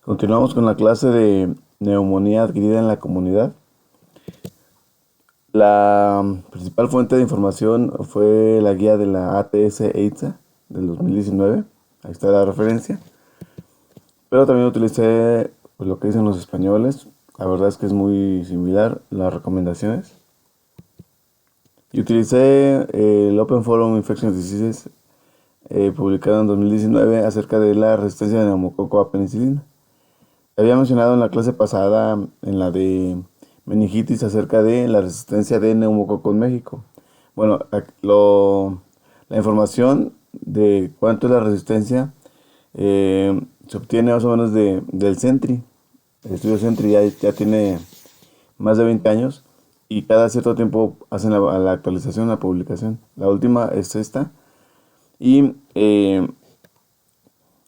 Continuamos con la clase de neumonía adquirida en la comunidad. La principal fuente de información fue la guía de la ATS-EITSA del 2019. Ahí está la referencia. Pero también utilicé pues, lo que dicen los españoles. La verdad es que es muy similar las recomendaciones. Y utilicé el Open Forum Infectious Diseases publicado en 2019 acerca de la resistencia de neumococo a penicilina. Había mencionado en la clase pasada, en la de meningitis, acerca de la resistencia de neumococo en México. Bueno, la información de cuánto es la resistencia se obtiene más o menos del CENTRI. El estudio CENTRI ya tiene más de 20 años y cada cierto tiempo hacen la actualización, la publicación. La última es esta. Y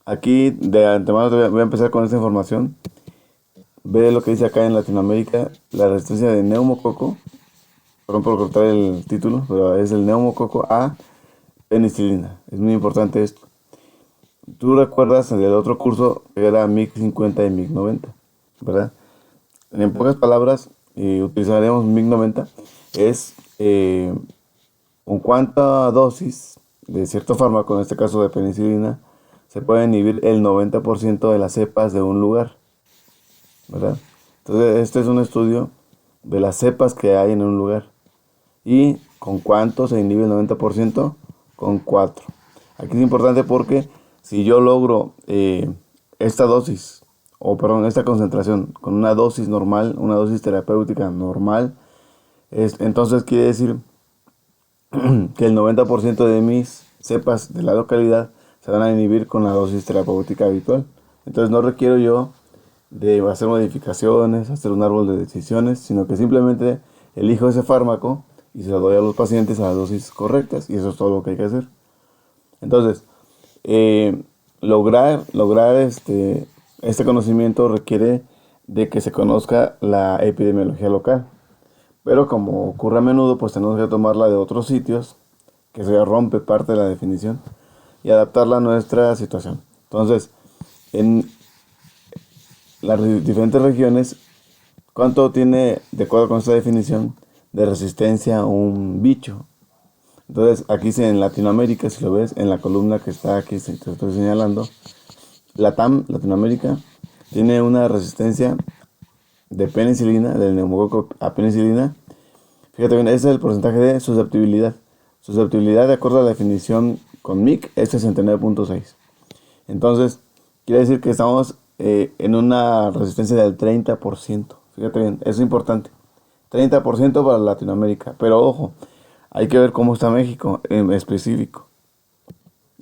aquí de antemano voy a empezar con esta información. Ve lo que dice acá en Latinoamérica, la resistencia de neumococo, perdón por cortar el título, pero es el neumococo a penicilina. Es muy importante esto. Tú recuerdas del otro curso que era MIC-50 y MIC-90, ¿verdad? En pocas palabras, utilizaremos MIC-90, es con cuánta dosis de cierto fármaco, en este caso de penicilina, se puede inhibir el 90% de las cepas de un lugar, ¿verdad? Entonces, este es un estudio de las cepas que hay en un lugar. ¿Y con cuánto se inhibe el 90%? Con 4. Aquí es importante porque si yo logro esta dosis, o perdón, esta concentración con una dosis normal, una dosis terapéutica normal, entonces quiere decir que el 90% de mis cepas de la localidad se van a inhibir con la dosis terapéutica habitual. Entonces no requiero yo de hacer modificaciones, hacer un árbol de decisiones, sino que simplemente elijo ese fármaco y se lo doy a los pacientes a las dosis correctas, y eso es todo lo que hay que hacer. Entonces, lograr este conocimiento requiere de que se conozca la epidemiología local. Pero como ocurre a menudo, pues tenemos que tomarla de otros sitios, que se rompe parte de la definición, y adaptarla a nuestra situación. Entonces, en las diferentes regiones, ¿cuánto tiene, de acuerdo con esta definición, de resistencia un bicho? Entonces, aquí en Latinoamérica, si lo ves, en la columna que está aquí, te estoy señalando, Latam, Latinoamérica, tiene una resistencia de penicilina, del neumococo a penicilina. Fíjate bien, ese es el porcentaje de susceptibilidad. Susceptibilidad, de acuerdo a la definición con MIC, es 69.6. Entonces, quiere decir que estamos en una resistencia del 30%. Fíjate bien, eso es importante. 30% para Latinoamérica. Pero ojo, hay que ver cómo está México en específico.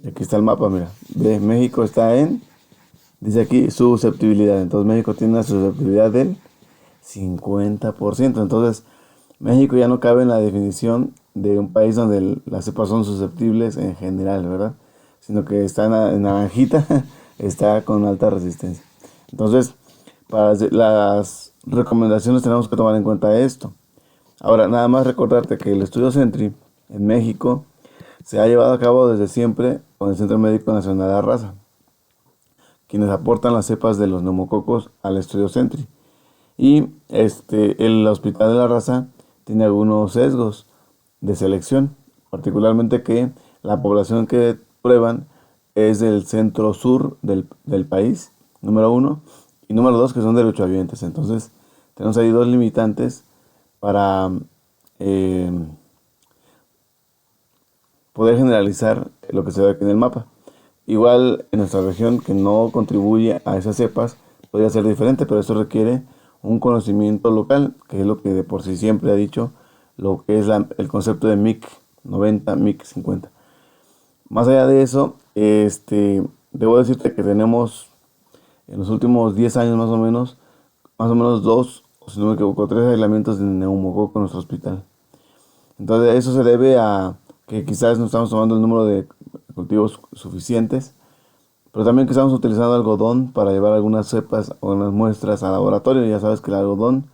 Aquí está el mapa, mira. De México está dice aquí, susceptibilidad. Entonces México tiene una susceptibilidad del 50%. Entonces, México ya no cabe en la definición de un país donde las cepas son susceptibles en general, ¿verdad? Sino que está en naranjita, está con alta resistencia. Entonces, para las recomendaciones tenemos que tomar en cuenta esto. Ahora, nada más recordarte que el estudio CENTRI en México se ha llevado a cabo desde siempre con el Centro Médico Nacional de la Raza, quienes aportan las cepas de los neumococos al estudio CENTRI. Y el Hospital de la Raza tiene algunos sesgos de selección, particularmente que la población que prueban es del centro sur del país, número uno, y número dos, que son derechohabientes. Entonces, tenemos ahí dos limitantes para eh, poder generalizar lo que se ve aquí en el mapa. Igual en nuestra región, que no contribuye a esas cepas, podría ser diferente, pero eso requiere un conocimiento local, que es lo que de por sí siempre ha dicho lo que es el concepto de MIC 90, MIC 50. Más allá de eso, debo decirte que tenemos en los últimos 10 años más o menos dos, o si no me equivoco, tres aislamientos de neumococo en nuestro hospital. Entonces eso se debe a que quizás no estamos tomando el número de cultivos suficientes, pero también que estamos utilizando algodón para llevar algunas cepas o unas muestras al laboratorio. Ya sabes que el algodón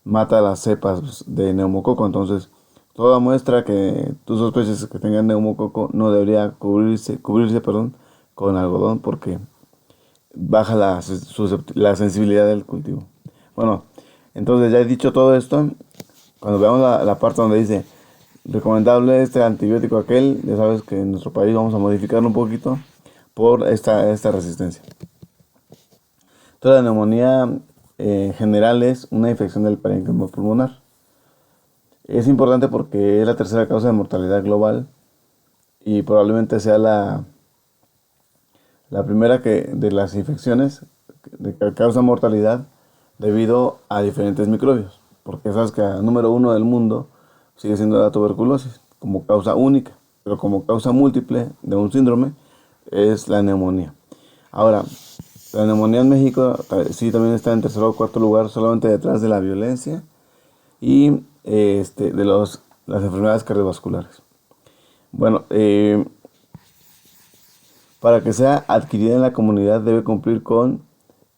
mata las cepas de neumococo, entonces toda muestra que tú sospeches que tenga neumococo no debería cubrirse con algodón, porque baja la sensibilidad del cultivo. Bueno, entonces ya he dicho todo esto, cuando veamos la parte donde dice recomendable este antibiótico aquel, ya sabes que en nuestro país vamos a modificarlo un poquito por esta resistencia. Entonces la neumonía en general es una infección del parénquima pulmonar. Es importante porque es la tercera causa de mortalidad global y probablemente sea la primera de las infecciones que causa mortalidad debido a diferentes microbios. Porque sabes que el número uno del mundo sigue siendo la tuberculosis como causa única, pero como causa múltiple de un síndrome es la neumonía. Ahora, la neumonía en México sí también está en tercer o cuarto lugar, solamente detrás de la violencia y de las enfermedades cardiovasculares. Bueno, para que sea adquirida en la comunidad debe cumplir con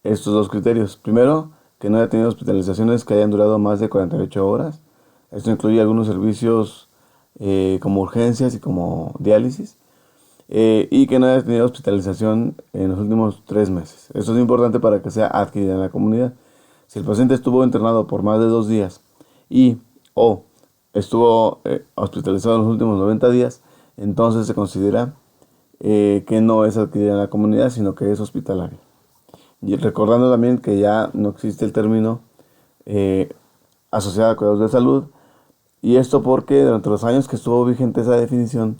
estos dos criterios. Primero, que no haya tenido hospitalizaciones que hayan durado más de 48 horas. Esto incluye algunos servicios como urgencias y como diálisis. Y que no haya tenido hospitalización en los últimos 3 meses. Esto es importante para que sea adquirida en la comunidad. Si el paciente estuvo internado por más de 2 días y o estuvo hospitalizado en los últimos 90 días, entonces se considera que no es adquirida en la comunidad, sino que es hospitalaria. Y recordando también que ya no existe el término eh, asociado a cuidados de salud, y esto porque durante los años que estuvo vigente esa definición,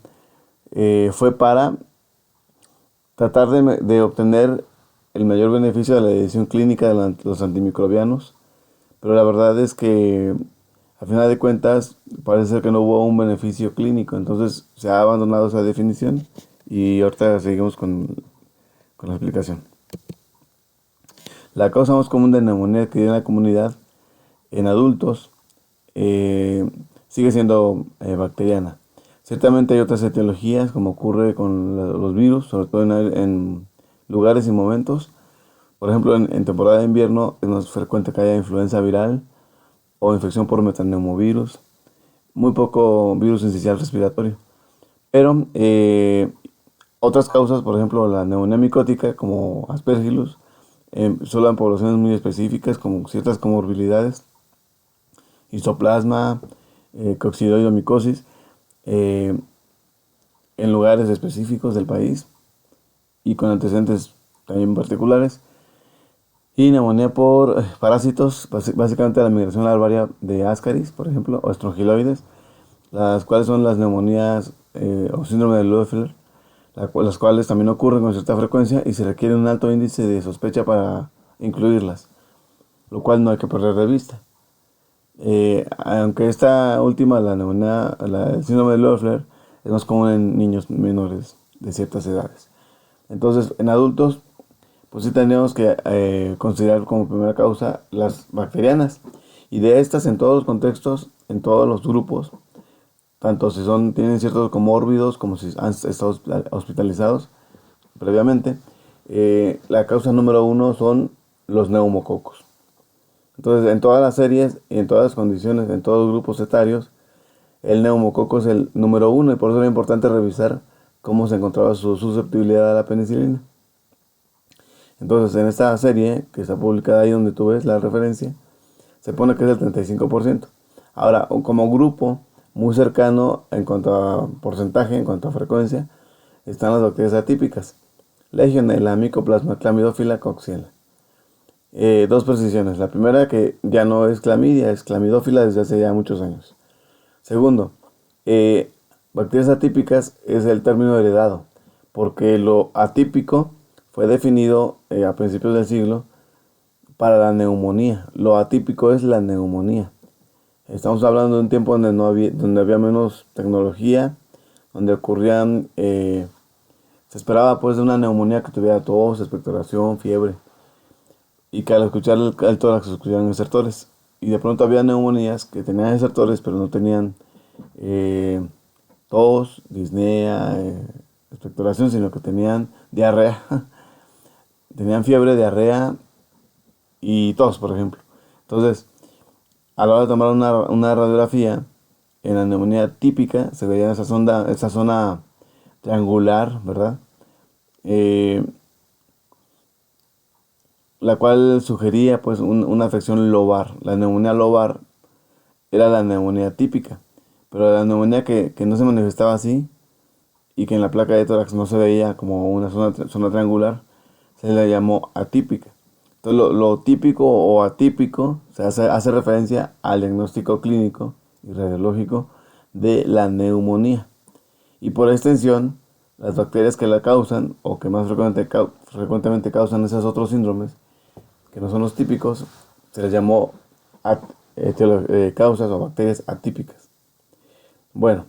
fue para tratar de obtener el mayor beneficio de la edición clínica de los antimicrobianos, pero la verdad es que a final de cuentas parece ser que no hubo un beneficio clínico, entonces se ha abandonado esa definición y ahorita seguimos con la explicación. La causa más común de neumonía adquirida en la comunidad en adultos sigue siendo bacteriana. Ciertamente hay otras etiologías, como ocurre con los virus, sobre todo en lugares y momentos. Por ejemplo, en temporada de invierno es más frecuente que haya influenza viral o infección por metaneumovirus, muy poco virus incisional respiratorio. Pero otras causas, por ejemplo, la neumonía micótica, como Aspergillus, solo en poblaciones muy específicas, como ciertas comorbilidades, histoplasma, coccidioidomicosis, eh, en lugares específicos del país y con antecedentes también particulares. Y neumonía por parásitos, básicamente la migración larvaria de Ascaris, por ejemplo, o estrongiloides, las cuales son las neumonías o síndrome de Loeffler, las cuales también ocurren con cierta frecuencia y se requiere un alto índice de sospecha para incluirlas, lo cual no hay que perder de vista. Aunque esta última, la neumonía, el síndrome de Loeffler, es más común en niños menores de ciertas edades. Entonces, en adultos, pues sí tenemos que considerar como primera causa las bacterianas. Y de estas, en todos los contextos, en todos los grupos, tanto si tienen ciertos comórbidos como si han estado hospitalizados previamente, la causa número uno son los neumococos. Entonces, en todas las series y en todas las condiciones, en todos los grupos etarios, el neumococo es el número uno y por eso era importante revisar cómo se encontraba su susceptibilidad a la penicilina. Entonces, en esta serie, que está publicada ahí donde tú ves la referencia, se pone que es el 35%. Ahora, como grupo muy cercano en cuanto a porcentaje, en cuanto a frecuencia, están las bacterias atípicas. Legionella, Mycoplasma, Clamidófila, Coxiella. Dos precisiones. La primera, que ya no es clamidia, es clamidófila desde hace ya muchos años. Segundo, bacterias atípicas es el término heredado, porque lo atípico fue definido a principios del siglo para la neumonía. Lo atípico es la neumonía. Estamos hablando de un tiempo donde había menos tecnología, donde ocurrían, se esperaba pues de una neumonía que tuviera tos, expectoración, fiebre, y que al escuchar el tórax se escuchaban estertores. Y de pronto había neumonías que tenían estertores, pero no tenían eh, tos, disnea, expectoración, sino que tenían diarrea. Tenían fiebre, diarrea y tos, por ejemplo. Entonces, a la hora de tomar una radiografía, en la neumonía típica se veía esa zona triangular, ¿verdad? Eh, la cual sugería pues una afección lobar. La neumonía lobar era la neumonía típica, pero la neumonía que no se manifestaba así y que en la placa de tórax no se veía como una zona triangular, se le llamó atípica. Entonces lo típico o atípico hace referencia al diagnóstico clínico y radiológico de la neumonía. Y por extensión, las bacterias que la causan o que más frecuentemente causan esos otros síndromes, que no son los típicos, se les llamó causas o bacterias atípicas. Bueno,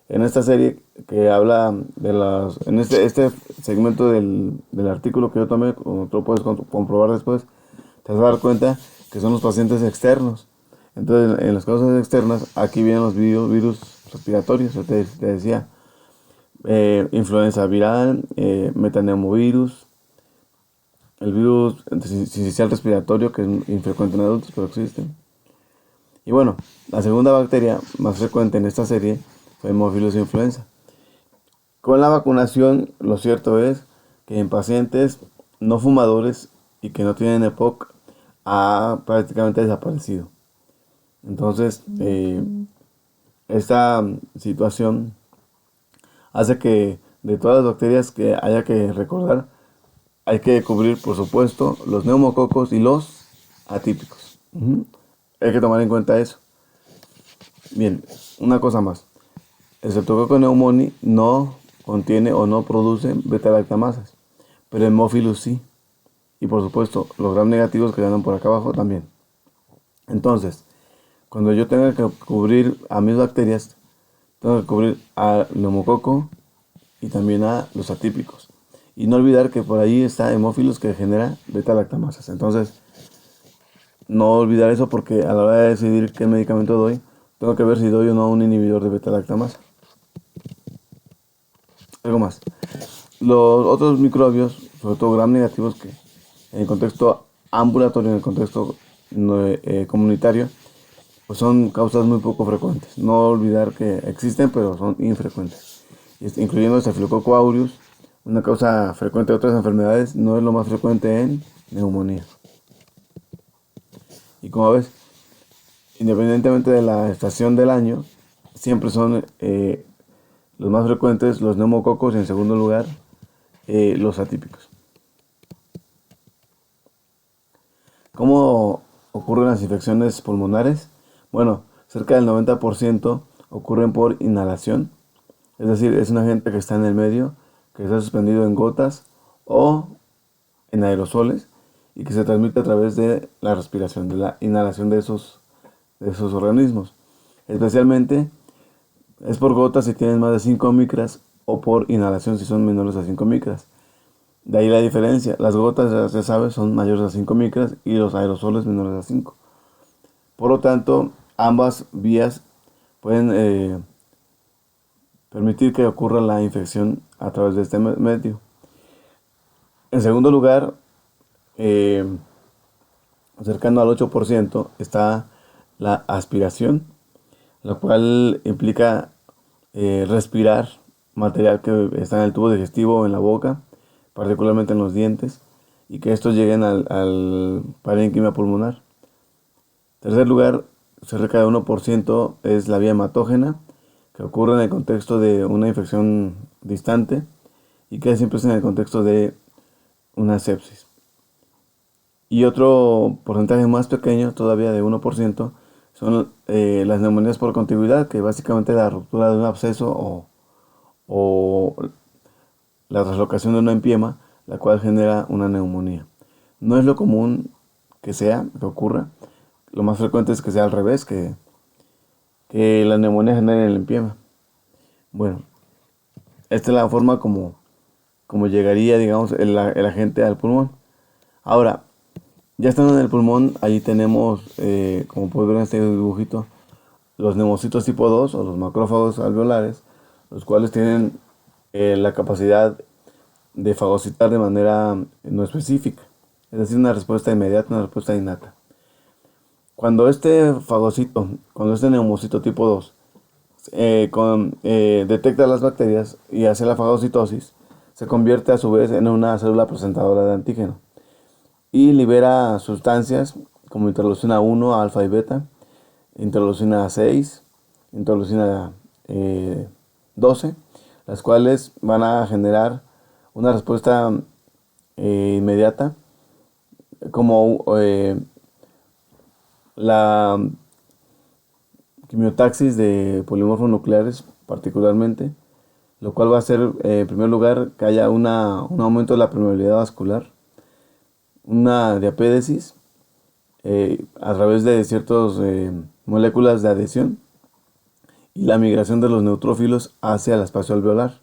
en esta serie que habla de las... En este segmento del artículo que yo tomé, como tú lo puedes comprobar después, te vas a dar cuenta que son los pacientes externos. Entonces, en las causas externas, aquí vienen los virus respiratorios, yo te decía, influenza viral, metaneumovirus, el virus sincicial respiratorio, que es infrecuente en adultos, pero existe. Y bueno, la segunda bacteria más frecuente en esta serie fue Haemophilus influenza. Con la vacunación, lo cierto es que en pacientes no fumadores y que no tienen EPOC ha prácticamente desaparecido. Entonces, esta situación hace que de todas las bacterias que haya que recordar, hay que cubrir, por supuesto, los neumococos y los atípicos. Hay que tomar en cuenta eso. Bien, una cosa más. El Streptococcus pneumoniae no contiene o no produce beta-lactamasas, pero el Haemophilus sí. Y por supuesto, los gram negativos que andan por acá abajo también. Entonces, cuando yo tenga que cubrir a mis bacterias, tengo que cubrir al neumococo y también a los atípicos. Y no olvidar que por ahí está Haemophilus que genera beta-lactamasas. Entonces, no olvidar eso porque a la hora de decidir qué medicamento doy, tengo que ver si doy o no un inhibidor de beta-lactamasa. Algo más. Los otros microbios, sobre todo gram negativos, que en el contexto ambulatorio, en el contexto comunitario, pues son causas muy poco frecuentes. No olvidar que existen, pero son infrecuentes. Incluyendo el Staphylococcus aureus, una causa frecuente de otras enfermedades, no es lo más frecuente en neumonía. Y como ves, independientemente de la estación del año, siempre son los más frecuentes los neumococos y en segundo lugar los atípicos. ¿Cómo ocurren las infecciones pulmonares? Bueno, cerca del 90% ocurren por inhalación, es decir, es un agente que está en el medio, que está suspendido en gotas o en aerosoles y que se transmite a través de la respiración, de la inhalación de esos organismos. Especialmente es por gotas si tienen más de 5 micras o por inhalación si son menores a 5 micras. De ahí la diferencia. Las gotas, ya sabes, son mayores a 5 micras y los aerosoles menores a 5. Por lo tanto, ambas vías pueden permitir que ocurra la infección a través de este medio. En segundo lugar, cercano al 8% está la aspiración, lo cual implica respirar material que está en el tubo digestivo o en la boca, particularmente en los dientes, y que estos lleguen al parénquima pulmonar. En tercer lugar, cerca de 1% es la vía hematógena, que ocurre en el contexto de una infección distante y que siempre es en el contexto de una sepsis. Y otro porcentaje más pequeño, todavía de 1%, son las neumonías por contigüidad, que básicamente es la ruptura de un absceso o la traslocación de una empiema, la cual genera una neumonía. No es lo común que ocurra. Lo más frecuente es que sea al revés, que la neumonía genere el empiema. Bueno, esta es la forma como llegaría, digamos, el agente al pulmón. Ahora, ya estando en el pulmón, ahí tenemos, como puedes ver en este dibujito, los neumocitos tipo 2 o los macrófagos alveolares, los cuales tienen la capacidad de fagocitar de manera no específica, es decir, una respuesta inmediata, una respuesta innata. Cuando este neumocito tipo 2 detecta las bacterias y hace la fagocitosis, se convierte a su vez en una célula presentadora de antígeno. y libera sustancias como interleucina 1, alfa y beta, interleucina 6, interleucina 12, las cuales van a generar una respuesta inmediata, como la quimiotaxis de polimorfos nucleares particularmente, lo cual va a hacer, en primer lugar, que haya un aumento de la permeabilidad vascular, una diapédesis a través de ciertas moléculas de adhesión y la migración de los neutrófilos hacia el espacio alveolar,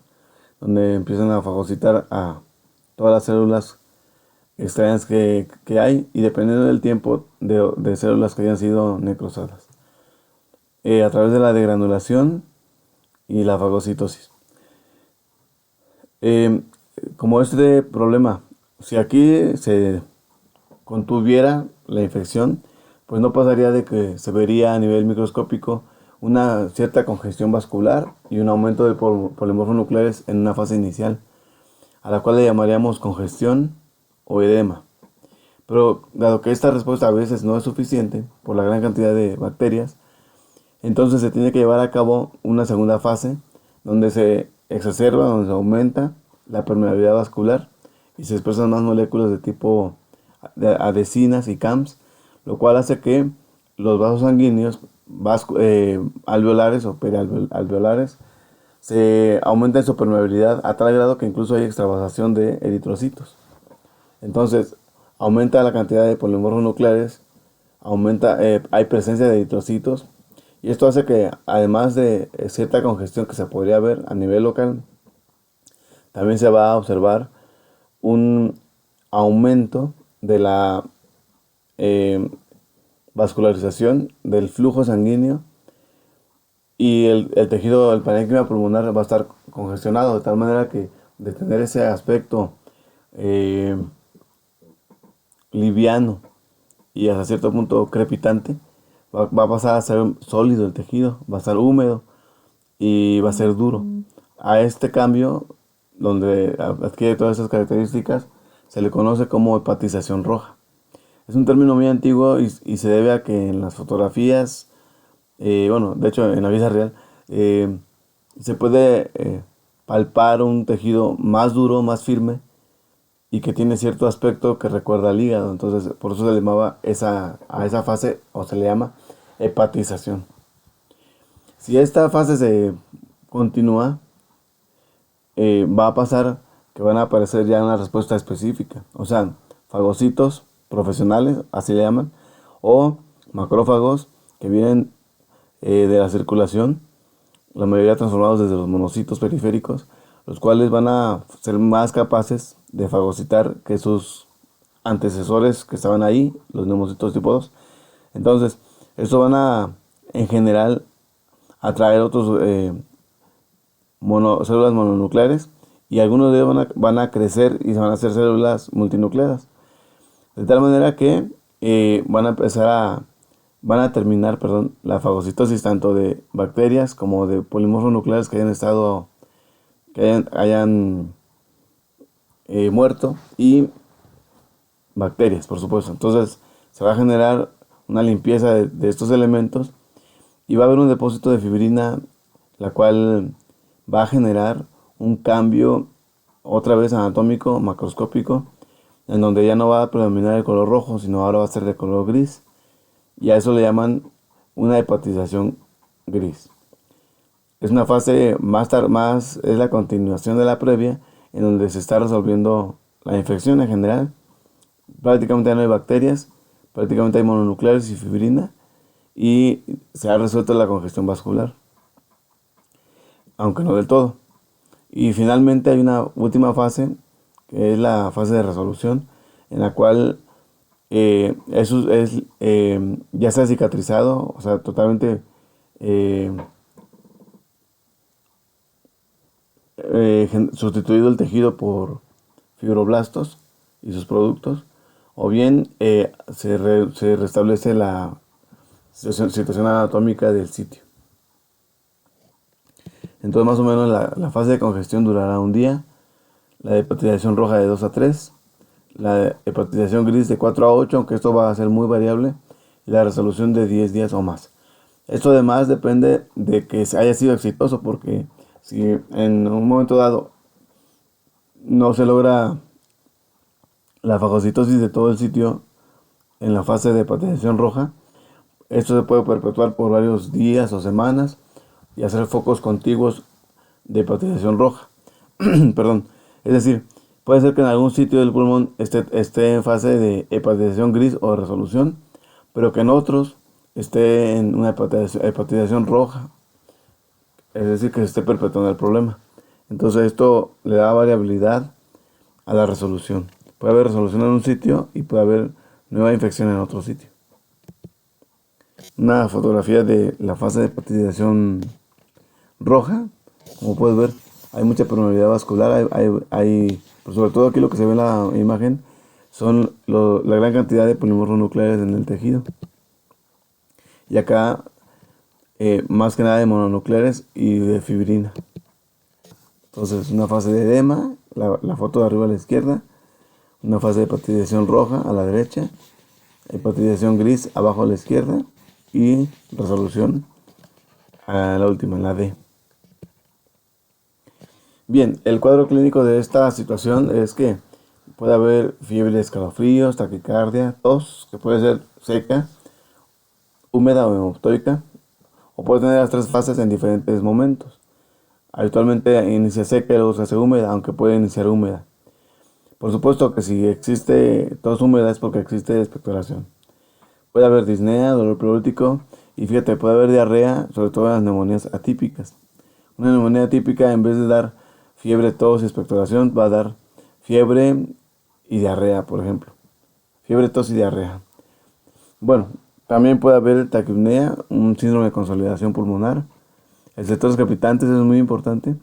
donde empiezan a fagocitar a todas las células extrañas que hay y dependiendo del tiempo de células que hayan sido necrosadas, a través de la degranulación y la fagocitosis. Eh, Como este problema, si aquí se contuviera la infección, pues no pasaría de que se vería a nivel microscópico una cierta congestión vascular y un aumento de polimorfos nucleares en una fase inicial, a la cual le llamaríamos congestión o edema. Pero dado que esta respuesta a veces no es suficiente por la gran cantidad de bacterias, entonces se tiene que llevar a cabo una segunda fase donde se exacerba, donde se aumenta la permeabilidad vascular y se expresan más moléculas de tipo de adhesinas y CAMs, lo cual hace que los vasos sanguíneos alveolares o perialveolares se aumenten su permeabilidad a tal grado que incluso hay extravasación de eritrocitos. Entonces, aumenta la cantidad de polimorfos nucleares, hay presencia de eritrocitos, y esto hace que, además de cierta congestión que se podría ver a nivel local, también se va a observar un aumento de la eh, vascularización del flujo sanguíneo y el tejido, el parénquima pulmonar va a estar congestionado de tal manera que de tener ese aspecto eh, liviano y hasta cierto punto crepitante, va a pasar a ser sólido el tejido, va a estar húmedo y va a ser duro. A este cambio, donde adquiere todas esas características, se le conoce como hepatización roja. Es un término muy antiguo y se debe a que en las fotografías, bueno, de hecho en la vida real, se puede palpar un tejido más duro, más firme y que tiene cierto aspecto que recuerda al hígado. Entonces, por eso se le llamaba a esa fase, o se le llama hepatización. Si esta fase se continúa, va a pasar que van a aparecer ya una respuesta específica. O sea, fagocitos profesionales, así le llaman, o macrófagos que vienen de la circulación, la mayoría transformados desde los monocitos periféricos, los cuales van a ser más capaces de fagocitar que sus antecesores que estaban ahí, los neumocitos tipo 2. Entonces, estos van a, en general, atraer otros células mononucleares y algunos de ellos van a crecer y se van a hacer células multinucleadas. De tal manera que van a terminar, perdón, la fagocitosis tanto de bacterias como de polimorfos nucleares que hayan muerto y bacterias, por supuesto. Entonces se va a generar una limpieza de estos elementos y va a haber un depósito de fibrina, la cual va a generar un cambio otra vez anatómico, macroscópico, en donde ya no va a predominar el color rojo, sino ahora va a ser de color gris. Y a eso le llaman una hepatización gris. Es una fase es la continuación de la previa, en donde se está resolviendo la infección en general. Prácticamente ya no hay bacterias, prácticamente hay mononucleares y fibrina, y se ha resuelto la congestión vascular, aunque no del todo. Y finalmente hay una última fase, que es la fase de resolución, en la cual eso ya se ha cicatrizado, o sea, totalmente eh, sustituido el tejido por fibroblastos y sus productos, o bien se restablece la situación anatómica del sitio. Entonces, más o menos la fase de congestión durará un día, la hepatización roja de 2 a 3, la hepatización gris de 4 a 8, aunque esto va a ser muy variable, y la resolución de 10 días o más. Esto además depende de que haya sido exitoso, porque si en un momento dado no se logra la fagocitosis de todo el sitio en la fase de hepatización roja, esto se puede perpetuar por varios días o semanas y hacer focos contiguos de hepatización roja. Perdón. Es decir, puede ser que en algún sitio del pulmón esté en fase de hepatización gris o de resolución, pero que en otros esté en una hepatización roja, es decir, que se esté perpetuando el problema. Entonces esto le da variabilidad a la resolución. Puede haber resolución en un sitio y puede haber nueva infección en otro sitio. Una fotografía de la fase de hepatización roja, como puedes ver, hay mucha permeabilidad vascular, pero sobre todo aquí lo que se ve en la imagen son la gran cantidad de polimorfonucleares en el tejido. Y acá, más que nada de mononucleares y de fibrina. Entonces, una fase de edema, la foto de arriba a la izquierda, una fase de hepatización roja a la derecha, hepatización gris abajo a la izquierda y resolución a la última, en la D. Bien, el cuadro clínico de esta situación es que puede haber fiebre, escalofríos, taquicardia, tos, que puede ser seca, húmeda o hemoptóica, o puede tener las tres fases en diferentes momentos. Habitualmente inicia seca y luego se hace húmeda, aunque puede iniciar húmeda. Por supuesto que si existe tos húmeda es porque existe expectoración. Puede haber disnea, dolor pleúrico y fíjate, puede haber diarrea, sobre todo en las neumonías atípicas. Una neumonía atípica, en vez de dar fiebre, tos y expectoración, va a dar fiebre y diarrea, por ejemplo. Fiebre, tos y diarrea. Bueno, también puede haber taquipnea, un síndrome de consolidación pulmonar. El sector crepitantes es muy importante.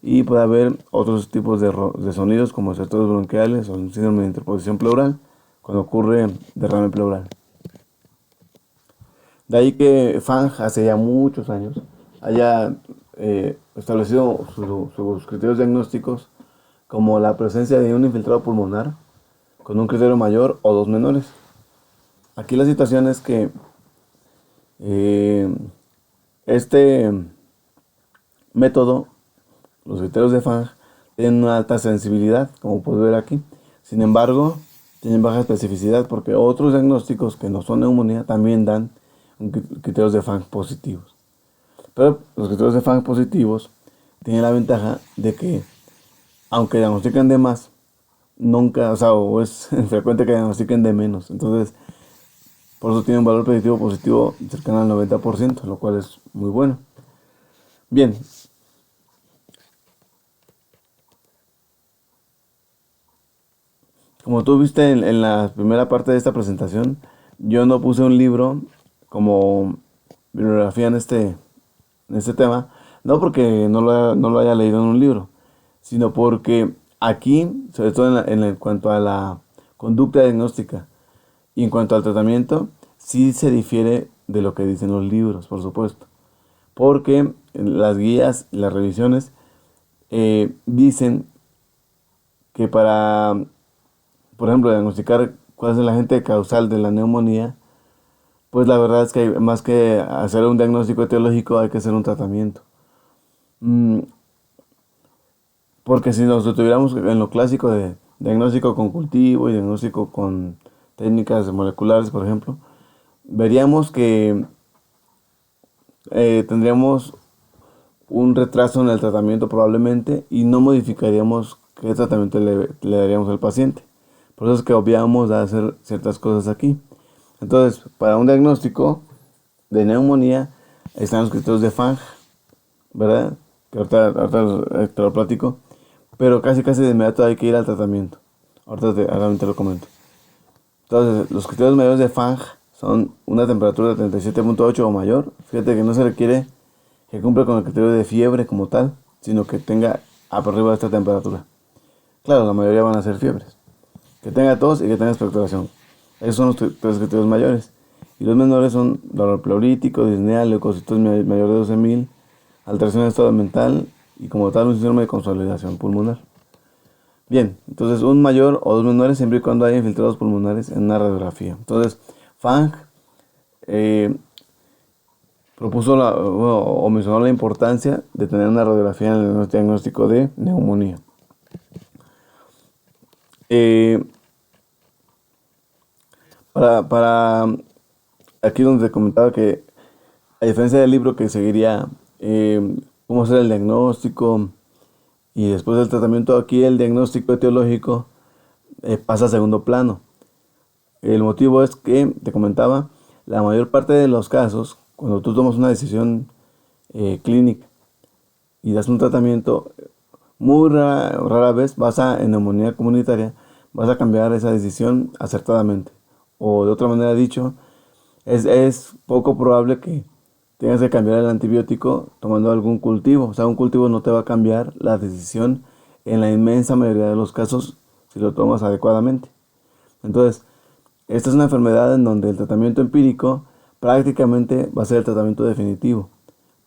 Y puede haber otros tipos de sonidos como sectores bronquiales o un síndrome de interposición pleural cuando ocurre derrame pleural. De ahí que Fang hace ya muchos años haya establecido sus criterios diagnósticos como la presencia de un infiltrado pulmonar con un criterio mayor o dos menores. Aquí la situación es que este método, los criterios de Fang, tienen una alta sensibilidad, como puedes ver aquí. Sin embargo, tienen baja especificidad porque otros diagnósticos que no son neumonía también dan criterios de Fang positivos. Pero los criterios de Fang positivos tienen la ventaja de que, aunque diagnostiquen de más, nunca, o es frecuente que diagnostiquen de menos. Entonces, por eso tiene un valor predictivo positivo cercano al 90%, lo cual es muy bueno. Bien. Como tú viste en la primera parte de esta presentación, yo no puse un libro como bibliografía en este tema, no porque no lo haya leído en un libro, sino porque aquí, sobre todo en cuanto a la conducta diagnóstica y en cuanto al tratamiento, sí se difiere de lo que dicen los libros, por supuesto. Porque las guías y las revisiones dicen que para, por ejemplo, diagnosticar cuál es el agente causal de la neumonía, pues la verdad es que más que hacer un diagnóstico etiológico hay que hacer un tratamiento. Porque si nos detuviéramos en lo clásico de diagnóstico con cultivo y diagnóstico con técnicas moleculares, por ejemplo, veríamos que tendríamos un retraso en el tratamiento probablemente y no modificaríamos qué tratamiento le daríamos al paciente. Por eso es que obviamos de hacer ciertas cosas aquí. Entonces, para un diagnóstico de neumonía están los criterios de Fang, ¿verdad? Que ahorita te lo platico. Pero casi de inmediato hay que ir al tratamiento. Ahorita te lo comento. Entonces, los criterios mayores de Fang son una temperatura de 37.8 o mayor. Fíjate que no se requiere que cumpla con el criterio de fiebre como tal, sino que tenga por arriba de esta temperatura. Claro, la mayoría van a ser fiebres. Que tenga tos y que tenga expectoración. Esos son los tres criterios mayores. Y los menores son dolor pleurítico, disnea, leucocitos mayor de 12.000, alteración de estado mental y como tal un síndrome de consolidación pulmonar. Bien, entonces un mayor o dos menores siempre y cuando haya infiltrados pulmonares en una radiografía. Entonces, Fang eh, propuso o mencionó la importancia de tener una radiografía en el diagnóstico de neumonía. Eh, para aquí donde te comentaba que, a diferencia del libro que seguiría cómo hacer el diagnóstico y después del tratamiento, aquí el diagnóstico etiológico pasa a segundo plano. El motivo es que, te comentaba, la mayor parte de los casos, cuando tú tomas una decisión clínica y das un tratamiento, muy rara vez en neumonía comunitaria, vas a cambiar esa decisión acertadamente. O de otra manera dicho, es poco probable que tengas que cambiar el antibiótico tomando algún cultivo. O sea, un cultivo no te va a cambiar la decisión en la inmensa mayoría de los casos si lo tomas adecuadamente. Entonces, esta es una enfermedad en donde el tratamiento empírico prácticamente va a ser el tratamiento definitivo,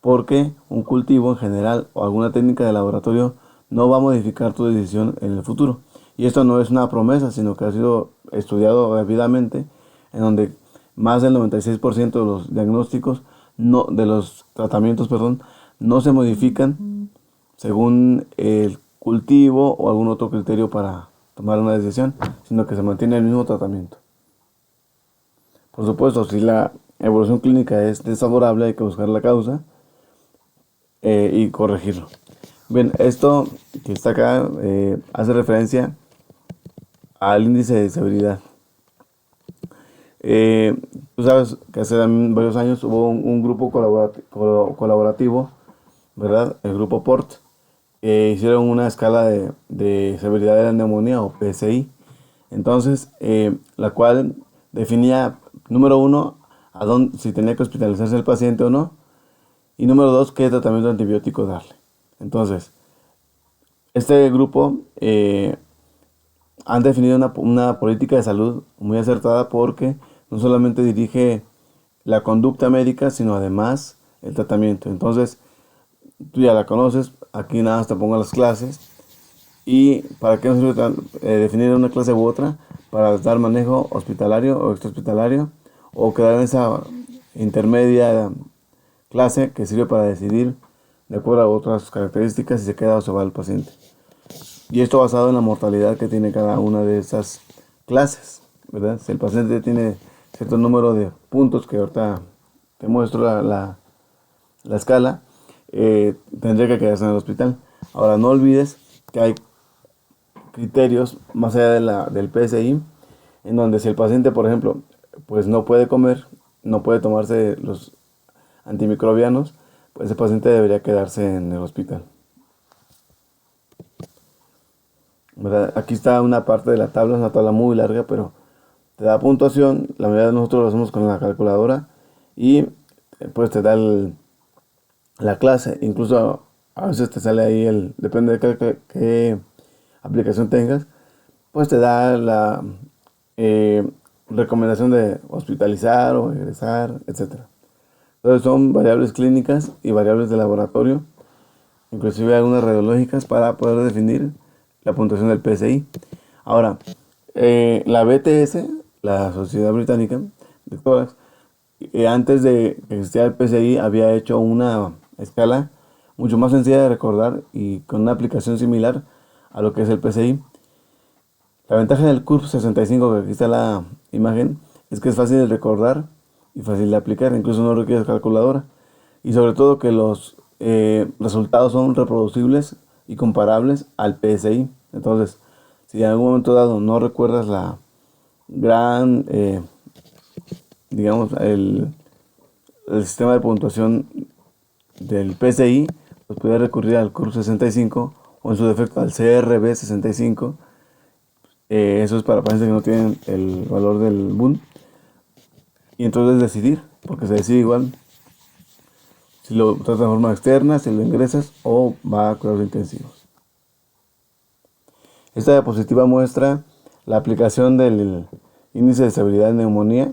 porque un cultivo en general o alguna técnica de laboratorio no va a modificar tu decisión en el futuro. Y esto no es una promesa, sino que ha sido estudiado debidamente, en donde más del 96% de los diagnósticos, de los tratamientos, perdón, no se modifican según el cultivo o algún otro criterio para tomar una decisión, sino que se mantiene el mismo tratamiento. Por supuesto, si la evolución clínica es desfavorable, hay que buscar la causa y corregirlo. Bien, esto que está acá hace referencia al índice de severidad. Eh, Tú sabes que hace varios años hubo un grupo colaborativo, ¿verdad? El grupo PORT. Hicieron una escala de severidad de la neumonía o PSI. Entonces, la cual definía, número uno, si tenía que hospitalizarse el paciente o no. Y número dos, qué tratamiento antibiótico darle. Entonces, este grupo han definido una política de salud muy acertada porque no solamente dirige la conducta médica, sino además el tratamiento. Entonces, tú ya la conoces, aquí nada más te pongo las clases. ¿Y para qué nos sirve definir una clase u otra? Para dar manejo hospitalario o extrahospitalario, o quedar en esa intermedia clase que sirve para decidir, de acuerdo a otras características, si se queda o se va el paciente. Y esto basado en la mortalidad que tiene cada una de esas clases, ¿verdad? Si el paciente tiene cierto número de puntos, que ahorita te muestro la escala, tendría que quedarse en el hospital. Ahora, no olvides que hay criterios más allá del PSI, en donde si el paciente, por ejemplo, pues no puede comer, no puede tomarse los antimicrobianos, pues ese paciente debería quedarse en el hospital, ¿verdad? Aquí está una parte de la tabla, es una tabla muy larga, pero te da puntuación. La mayoría de nosotros lo hacemos con la calculadora y pues te da la clase. Incluso a veces te sale ahí depende de qué aplicación tengas, pues te da la eh, recomendación de hospitalizar o egresar, etcétera. Entonces son variables clínicas y variables de laboratorio, inclusive algunas radiológicas para poder definir la puntuación del PSI. Ahora, la BTS, la Sociedad Británica de Tórax, antes de que existiera el PSI, había hecho una escala mucho más sencilla de recordar y con una aplicación similar a lo que es el PSI. La ventaja del CURP 65, que aquí está la imagen, es que es fácil de recordar y fácil de aplicar, incluso no requiere calculadora. Y sobre todo que los resultados son reproducibles y comparables al PSI. Entonces, si en algún momento dado no recuerdas la gran, digamos, el sistema de puntuación del PSI, pues puedes recurrir al CURP 65 o en su defecto al CRB 65. Eso es para pacientes que no tienen el valor del BUN. Y entonces decidir, porque se decide igual si lo tratas de forma externa, si lo ingresas o va a cuidados intensivos. Esta diapositiva muestra la aplicación del índice de estabilidad de neumonía,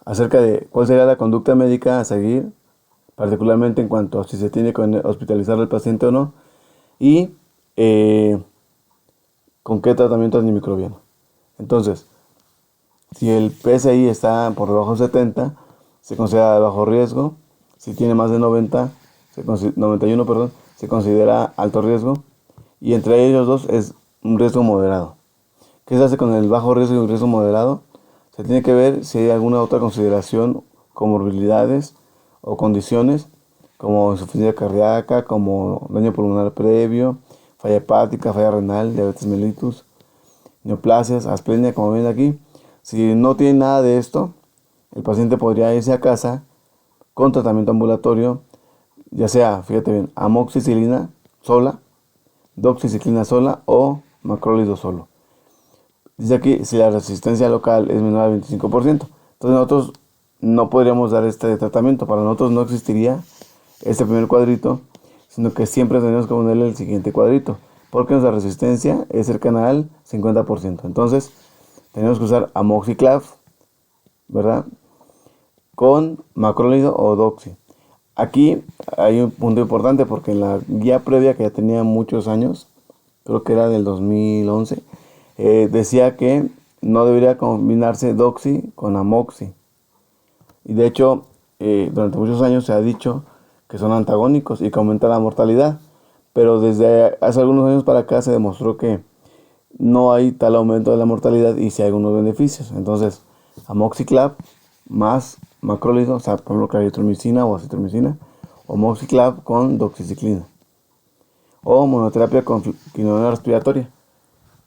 acerca de cuál sería la conducta médica a seguir, particularmente en cuanto a si se tiene que hospitalizar al paciente o no, y con qué tratamiento antimicrobiano. Entonces, si el PSI está por debajo de 70, se considera de bajo riesgo. Si tiene más de 91, perdón, se considera alto riesgo. Y entre ellos dos es un riesgo moderado. ¿Qué se hace con el bajo riesgo y el riesgo moderado? Se tiene que ver si hay alguna otra consideración, comorbilidades o condiciones, como insuficiencia cardíaca, como daño pulmonar previo, falla hepática, falla renal, diabetes mellitus, neoplasias, asplenia, como ven aquí. Si no tiene nada de esto, el paciente podría irse a casa con tratamiento ambulatorio, ya sea, fíjate bien, amoxicilina sola, doxiciclina sola o macrólido solo. Dice aquí si la resistencia local es menor al 25%. Entonces nosotros no podríamos dar este tratamiento. Para nosotros no existiría este primer cuadrito, sino que siempre tenemos que ponerle el siguiente cuadrito, porque nuestra resistencia es cercana al 50%. Entonces tenemos que usar amoxiclav, ¿verdad? Con macrólido o doxy. Aquí hay un punto importante porque en la guía previa, que ya tenía muchos años, creo que era del 2011, decía que no debería combinarse doxy con amoxi. Y de hecho, durante muchos años se ha dicho que son antagónicos y que aumentan la mortalidad. Pero desde hace algunos años para acá se demostró que no hay tal aumento de la mortalidad y sí hay algunos beneficios. Entonces, amoxiclav más macrólido, o sea, por ejemplo, claritromicina o acitromicina, o amoxiclav con doxiciclina, o monoterapia con quinolona respiratoria.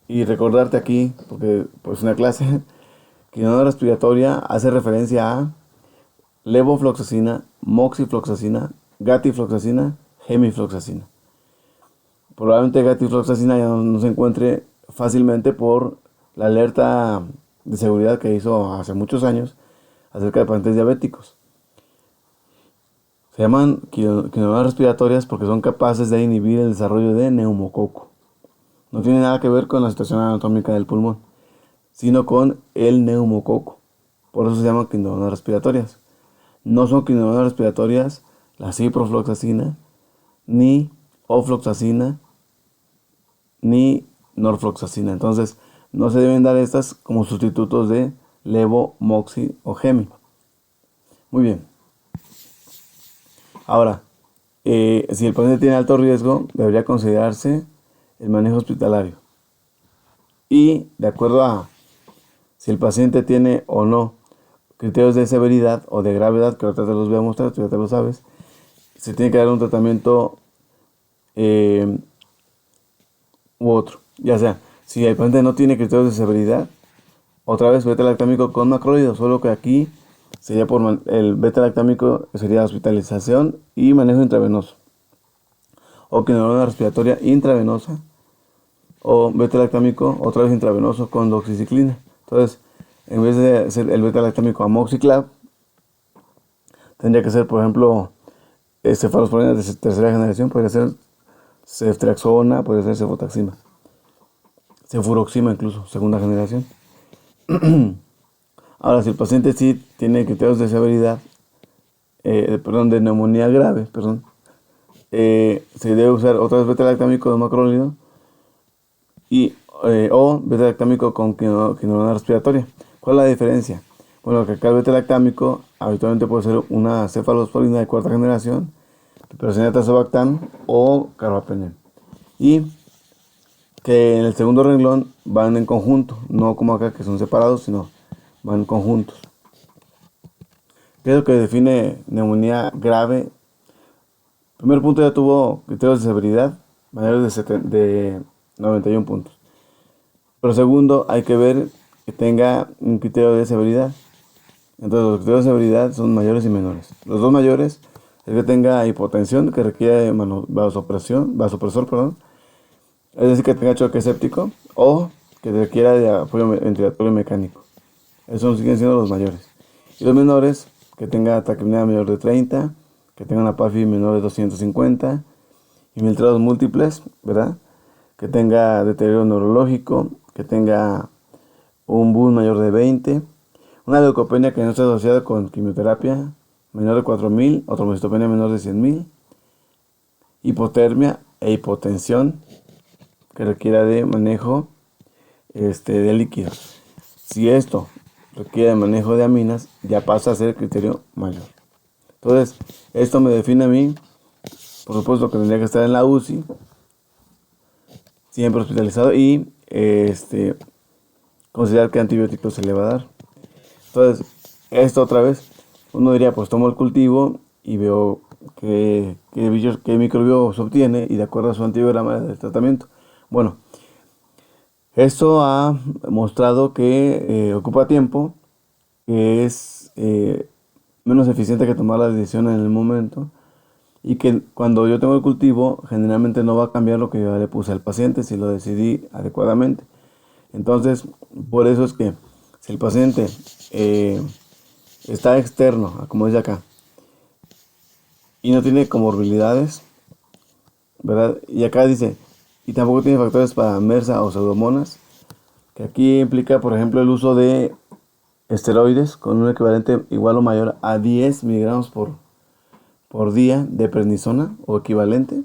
Y recordarte aquí, porque pues una clase, quinolona respiratoria hace referencia a levofloxacina, moxifloxacina, gatifloxacina, gemifloxacina. Probablemente gatifloxacina ya no se encuentre fácilmente por la alerta de seguridad que hizo hace muchos años acerca de pacientes diabéticos. Se llaman quinolonas respiratorias porque son capaces de inhibir el desarrollo de neumococo. No tiene nada que ver con la situación anatómica del pulmón, sino con el neumococo. Por eso se llaman quinolonas respiratorias. No son quinolonas respiratorias la ciprofloxacina, ni ofloxacina, ni norfloxacina. Entonces, no se deben dar estas como sustitutos de levo, moxi o gemi. Muy bien. Ahora, si el paciente tiene alto riesgo, debería considerarse el manejo hospitalario. Y de acuerdo a si el paciente tiene o no criterios de severidad o de gravedad, que ahorita te los voy a mostrar, tú ya te lo sabes, se tiene que dar un tratamiento u otro. Ya sea, si el paciente no tiene criterios de severidad, otra vez beta-lactámico con macrólido, solo que aquí sería por el beta-lactámico sería hospitalización y manejo intravenoso. O quinolona respiratoria intravenosa. O beta-lactámico otra vez intravenoso con doxiciclina. Entonces, en vez de ser el beta-lactámico amoxiclav, tendría que ser, por ejemplo, cefalosporina de tercera generación, podría ser ceftriaxona, podría ser cefotaxima. Cefuroxima incluso, segunda generación. Ahora, si el paciente sí tiene criterios de severidad, de neumonía grave, se debe usar otra vez beta-lactámico de macrólido y, o beta-lactámico con quinolona respiratoria. ¿Cuál es la diferencia? Bueno, que acá el beta-lactámico habitualmente puede ser una cefalosporina de cuarta generación, piperacina tazobactam o carbapenem. Y que en el segundo renglón van en conjunto, no como acá que son separados, sino van conjuntos. ¿Qué es lo que define neumonía grave? Primer punto, ya tuvo criterios de severidad mayores de 91 puntos. Pero segundo, hay que ver que tenga un criterio de severidad. Entonces los criterios de severidad son mayores y menores. Los dos mayores es que tenga hipotensión, que requiere vasopresor, perdón. Es decir, que tenga choque séptico o que requiera de apoyo ventilatorio mecánico. Esos siguen siendo los mayores. Y los menores, que tenga taquipnea menor de 30, que tenga una PAFI menor de 250, infiltrados múltiples, ¿verdad? Que tenga deterioro neurológico, que tenga un BUN mayor de 20, una leucopenia que no esté asociada con quimioterapia menor de 4000, o trombocitopenia menor de 100.000, hipotermia e hipotensión que requiera de manejo de líquido. Si esto requiere manejo de aminas, ya pasa a ser criterio mayor. Entonces, esto me define a mí, por supuesto que tendría que estar en la UCI, siempre hospitalizado, y considerar qué antibiótico se le va a dar. Entonces, esto otra vez, uno diría, pues tomo el cultivo y veo qué microbio se obtiene y de acuerdo a su antibiograma del tratamiento. Bueno, esto ha mostrado que ocupa tiempo, que es menos eficiente que tomar la decisión en el momento y que cuando yo tengo el cultivo generalmente no va a cambiar lo que yo le puse al paciente si lo decidí adecuadamente. Entonces, por eso es que si el paciente está externo, como dice acá, y no tiene comorbilidades, ¿verdad? Y acá dice, y tampoco tiene factores para MRSA o pseudomonas, que aquí implica, por ejemplo, el uso de esteroides con un equivalente igual o mayor a 10 miligramos por día de prednisona o equivalente.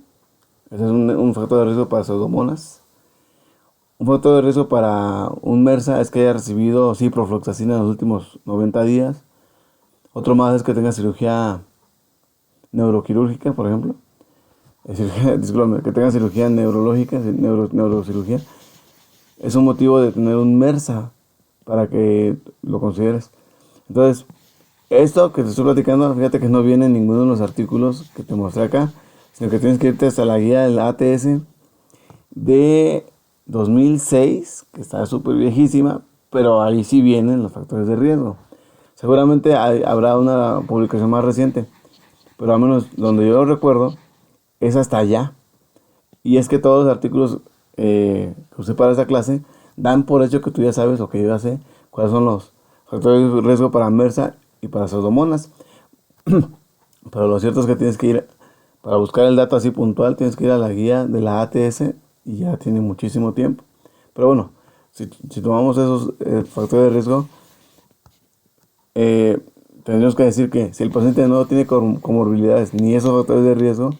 Ese es un factor de riesgo para pseudomonas. Un factor de riesgo para un MRSA es que haya recibido ciprofloxacina en los últimos 90 días. Otro más es que tenga cirugía neuroquirúrgica, por ejemplo. Disculpe, que tenga cirugía neurológica, neurocirugía. Es un motivo de tener un MRSA para que lo consideres. Entonces, esto que te estoy platicando, fíjate que no viene en ninguno de los artículos que te mostré acá, sino que tienes que irte hasta la guía del ATS de 2006, que está súper viejísima, pero ahí sí vienen los factores de riesgo. Seguramente habrá una publicación más reciente, pero al menos donde yo lo recuerdo, es hasta allá. Y es que todos los artículos que usé para esta clase dan por hecho que tú ya sabes o que yo ya sé cuáles son los factores de riesgo para MRSA y para pseudomonas. Pero lo cierto es que tienes que ir, para buscar el dato así puntual, tienes que ir a la guía de la ATS y ya tiene muchísimo tiempo. Pero bueno, si tomamos esos factores de riesgo, tendríamos que decir que si el paciente no tiene comorbilidades ni esos factores de riesgo,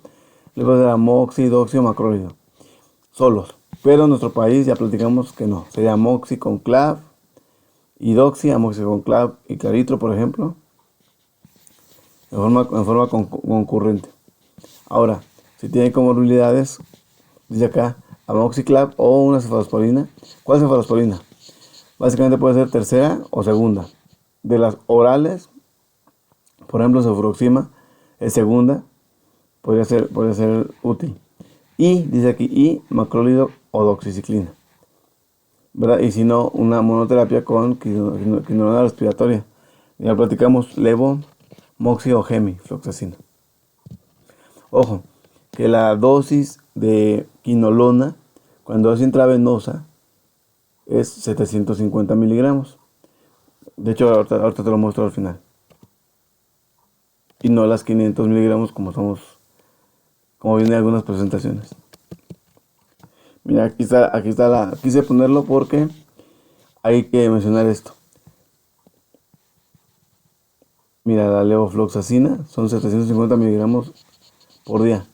le puede dar amoxi, doxi o macrólido solos. Pero en nuestro país ya platicamos que no. Sería amoxi con clav y doxi, amoxi con clav y claritro, por ejemplo, en forma concurrente. Ahora, si tiene comorbilidades, dice acá, amoxiclav o una cefalosporina. ¿Cuál es cefalosporina? Básicamente puede ser tercera o segunda. De las orales, por ejemplo, cefuroxima es segunda, podría ser útil. Y, dice aquí, y macrólido o doxiciclina, ¿verdad? Y si no, una monoterapia con quinolona respiratoria. Ya platicamos levo, moxi o gemi, floxacina. Ojo, que la dosis de quinolona, cuando es intravenosa, es 750 miligramos. De hecho, ahorita te lo muestro al final. Y no las 500 miligramos como viene en algunas presentaciones. Mira, quise ponerlo porque hay que mencionar esto. Mira, la levofloxacina son 750 miligramos por día.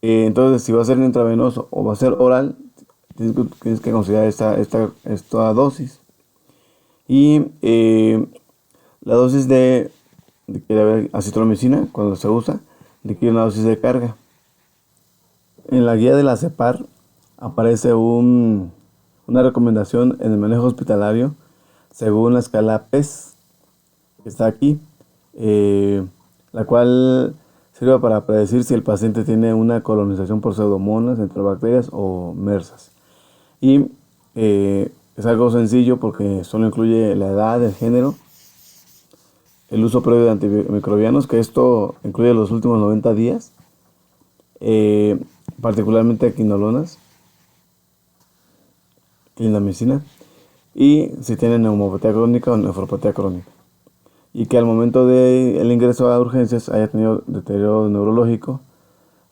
Entonces, si va a ser intravenoso o va a ser oral, tienes que considerar esta dosis. Y la dosis de acitromicina, cuando se usa, requiere una dosis de carga. En la guía de la CEPAR aparece una recomendación en el manejo hospitalario según la escala PES, que está aquí, la cual sirve para predecir si el paciente tiene una colonización por pseudomonas, enterobacterias o MRSAs. Y es algo sencillo porque solo incluye la edad, el género, el uso previo de antimicrobianos, que esto incluye los últimos 90 días, particularmente quinolonas, clindamicina, y si tiene neumopatía crónica o nefropatía crónica. Y que al momento del ingreso a urgencias haya tenido deterioro neurológico,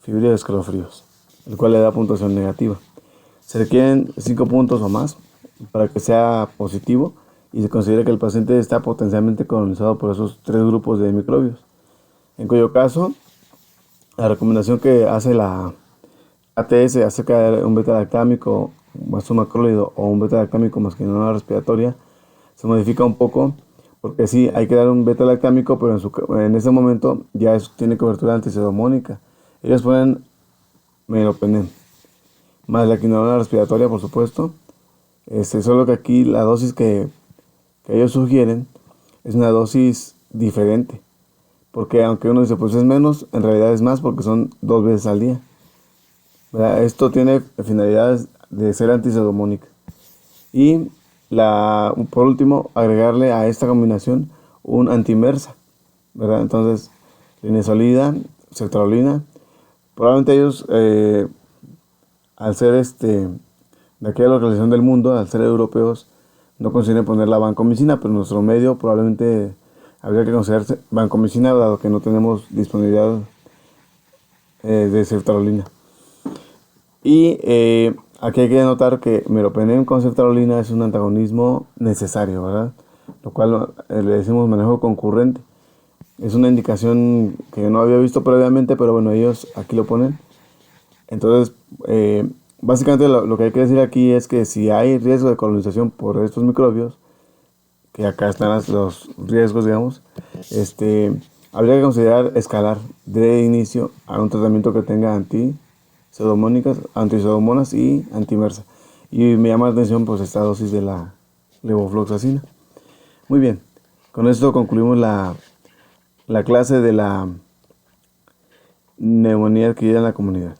fibra y escalofríos, el cual le da puntuación negativa. Se requieren 5 puntos o más para que sea positivo y se considera que el paciente está potencialmente colonizado por esos 3 grupos de microbios. En cuyo caso, la recomendación que hace la ATS acerca de un beta-lactámico más un macrólido o un beta-lactámico más quinona respiratoria, se modifica un poco, porque sí, hay que dar un beta-lactámico, pero en ese momento ya eso tiene cobertura antipseudomónica. Ellos ponen meropenem, más la quinolona respiratoria, por supuesto. Solo que aquí la dosis que ellos sugieren es una dosis diferente. Porque aunque uno dice, pues es menos, en realidad es más porque son 2 veces al día. ¿Verdad? Esto tiene finalidades de ser antipseudomónica. Y por último, agregarle a esta combinación un antimersa, ¿verdad? Entonces, linezolida, sertralina, probablemente ellos, al ser de aquella localización del mundo, al ser europeos, no consideren poner la vancomicina, pero en nuestro medio probablemente habría que considerarse vancomicina, dado que no tenemos disponibilidad de sertralina. Y aquí hay que notar que meropenem con sertralina es un antagonismo necesario, ¿verdad? Lo cual le decimos manejo concurrente. Es una indicación que yo no había visto previamente, pero bueno, ellos aquí lo ponen. Entonces, básicamente lo que hay que decir aquí es que si hay riesgo de colonización por estos microbios, que acá están los riesgos, digamos, habría que considerar escalar de inicio a un tratamiento que tenga antipseudomonas y antimersa. Y me llama la atención pues esta dosis de la levofloxacina. Muy bien, con esto concluimos la clase de la neumonía adquirida en la comunidad.